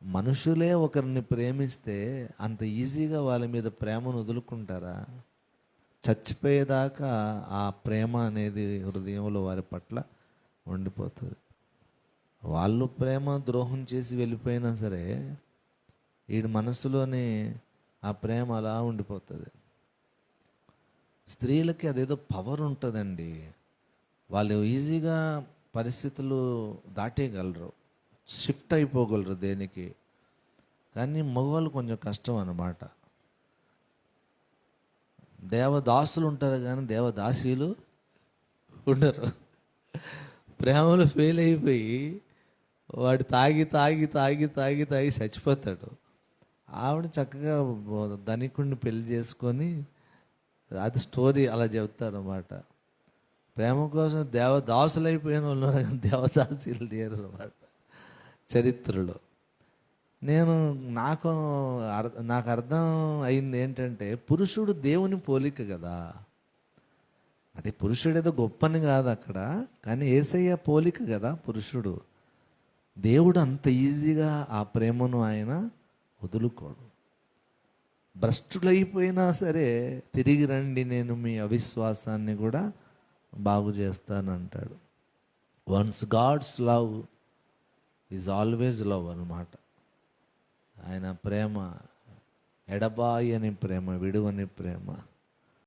మనుషులే ఒకరిని ప్రేమిస్తే అంత ఈజీగా వాళ్ళ మీద ప్రేమను వదులుకుంటారా? చచ్చిపోయేదాకా ఆ ప్రేమ అనేది హృదయంలో వారి పట్ల ఉండిపోతుంది. వాళ్ళు ప్రేమ ద్రోహం చేసి వెళ్ళిపోయినా సరే వీడి మనసులోనే ఆ ప్రేమ అలా ఉండిపోతుంది. స్త్రీలకి అదేదో పవర్ ఉంటుందండి. వాళ్ళు ఈజీగా పరిస్థితులు దాటేయగలరు, షిఫ్ట్ అయిపోగలరు దేనికి. కానీ మగవాళ్ళు కొంచెం కష్టం అన్నమాట. దేవదాసులు ఉంటారు కానీ దేవదాసీలు ఉండరు. ప్రేమలో ఫెయిల్ అయిపోయి వాడు తాగి తాగి తాగి తాగి తాగి చచ్చిపోతాడు. ఆవిడ చక్కగా ధనికుడిని పెళ్లి చేసుకొని, అది స్టోరీ అలా చెబుతారన్నమాట. ప్రేమ కోసం దేవదాసులు అయిపోయిన వాళ్ళు కానీ దేవదాసీలు లేరు అన్నమాట చరిత్రలో. నాకు అర్థం అయింది ఏంటంటే, పురుషుడు దేవుని పోలిక కదా. అంటే పురుషుడు ఏదో గొప్పని కాదు అక్కడ, కానీ యేసయ్య పోలిక కదా పురుషుడు. దేవుడు అంత ఈజీగా ఆ ప్రేమను ఆయన వదులుకోడు. భ్రష్టులైపోయినా సరే తిరిగి రండి, నేను మీ అవిశ్వాసాన్ని కూడా బాగు చేస్తానంటాడు. Once God's love is always love అన్నమాట. ఆయన ప్రేమ ఎడబాయని ప్రేమ, విడువని ప్రేమ.